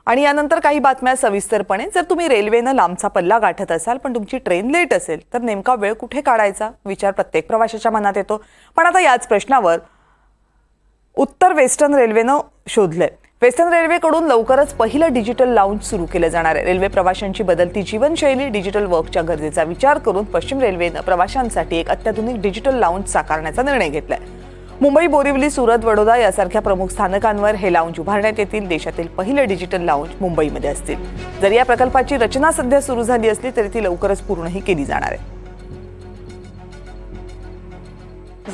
आणि यानंतर काही बातम्या सविस्तरपणे। जर तुम्ही रेल्वेनं लांबचा पल्ला गाठत असाल पण तुमची ट्रेन लेट असेल तर नेमका वेळ कुठे काढायचा विचार प्रत्येक प्रवाशाच्या मनात येतो। पण आता याच प्रश्नावर उत्तर वेस्टर्न रेल्वेनं शोधलंय। वेस्टर्न रेल्वेकडून लवकरच पहिलं डिजिटल लाउंज सुरू केलं जाणार आहे। रेल्वे प्रवाशांची बदलती जीवनशैली, डिजिटल वर्कच्या गरजेचा विचार करून पश्चिम रेल्वेनं प्रवाशांसाठी एक अत्याधुनिक डिजिटल लाउंज साकारण्याचा निर्णय घेतलाय। मुंबई, बोरिवली, सुरत, वडोदरा यासारख्या प्रमुख स्थानकांवर हे लाउंज उभारण्यात येतील। देशातील पहिले डिजिटल लाउंज मुंबईमध्ये असतील। जरी या प्रकल्पाची रचना सध्या सुरू झाली असली तरी ती लवकरच पूर्णही केली जाणार आहे।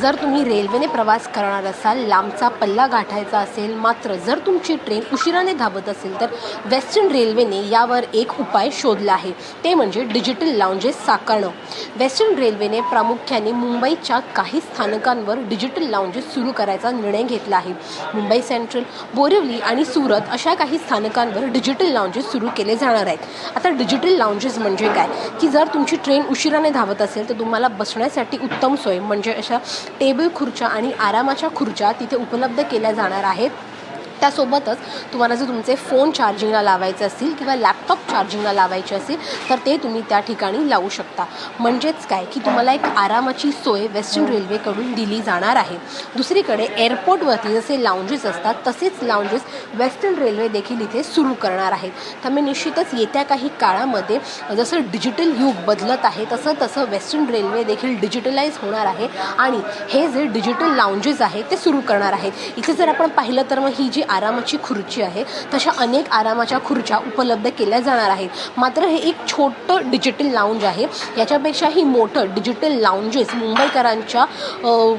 जर तुम्ही रेल्वेने प्रवास करणार असाल, लांबचा पल्ला गाठायचा असेल, मात्र जर तुमची ट्रेन उशिराने धावत असेल तर वेस्टर्न रेल्वेने यावर एक उपाय शोधला आहे, ते म्हणजे डिजिटल लाउंजेस साकारणं। वेस्टर्न रेल्वेने प्रामुख्याने मुंबईच्या काही स्थानकांवर डिजिटल लाउंजेस सुरू करायचा निर्णय घेतला आहे। मुंबई सेंट्रल, बोरिवली आणि सुरत अशा काही स्थानकांवर डिजिटल लाउंजेस सुरू केले जाणार आहेत। आता डिजिटल लाउंजेस म्हणजे काय की जर तुमची ट्रेन उशिराने धावत असेल तर तुम्हाला बसण्यासाठी उत्तम सोय म्हणजे अशा टेबल खुर्च्या आणि आरामाच्या खुर्च्या तिथे उपलब्ध केल्या जाणार आहेत। त्यासोबतच तुम्हाला जर तुमचे फोन चार्जिंगला लावायचे असतील किंवा लॅपटॉप चार्जिंगला लावायचे असेल तर ते तुम्ही त्या ठिकाणी लावू शकता। म्हणजेच काय की तुम्हाला एक आरामाची सोय वेस्टर्न रेल्वेकडून दिली जाणार आहे। दुसरीकडे एअरपोर्टवरती जसे लाउंजेस असतात तसेच लाउंजेस वेस्टर्न रेल्वे देखील इथे सुरू करणार आहेत। त्यामुळे निश्चितच येत्या काही काळामध्ये जसं डिजिटल युग बदलत आहे तसं वेस्टर्न रेल्वे देखील डिजिटलाइज होणार आहे आणि हे जे डिजिटल लाउंजेस आहेत ते सुरू करणार आहेत। इथे जर आपण पाहिलं तर मग ही जी आरामाची खुर्ची आहे तशा अनेक आरामाच्या खुर्च्या उपलब्ध केल्या जाणार आहेत। मात्र हे एक छोटं डिजिटल लाउंज आहे। याच्यापेक्षाही मोठं डिजिटल लाउंजेस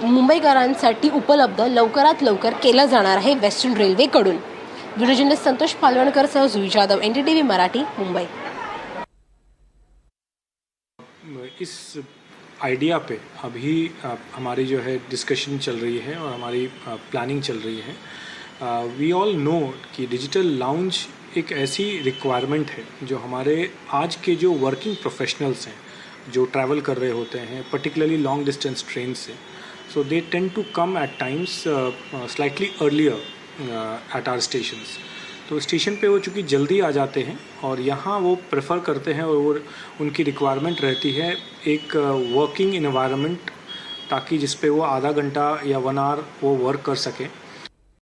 मुंबईकरांसाठी उपलब्ध लवकरात लवकर केलं जाणार आहे वेस्टर्न रेल्वेकडून। व्हिडिओ जर्नलिस्ट संतोष पालवणकर सह जुई जाधव, NDTV मराठी, मुंबई। इस आइडिया पे अभी हमारी जो है डिस्कशन चल रही है और हमारी प्लानिंग चल रही है। वी ऑल नो कि डिजिटल लाउंज एक ऐसी रिक्वायरमेंट है जो हमारे आज के जो वर्किंग प्रोफेशनल्स हैं जो ट्रैवल कर रहे होते हैं पर्टिकुलरली लॉन्ग डिस्टेंस ट्रेन से, so they tend to come at times slightly earlier at our stations. तो स्टेशन पे वो चूँकि जल्दी आ जाते हैं और यहाँ वो प्रेफर करते हैं और उनकी रिक्वायरमेंट रहती है एक वर्किंग इन्वायरमेंट ताकि जिस पे वो आधा घंटा या 1 आवर वो वर्क कर सकें।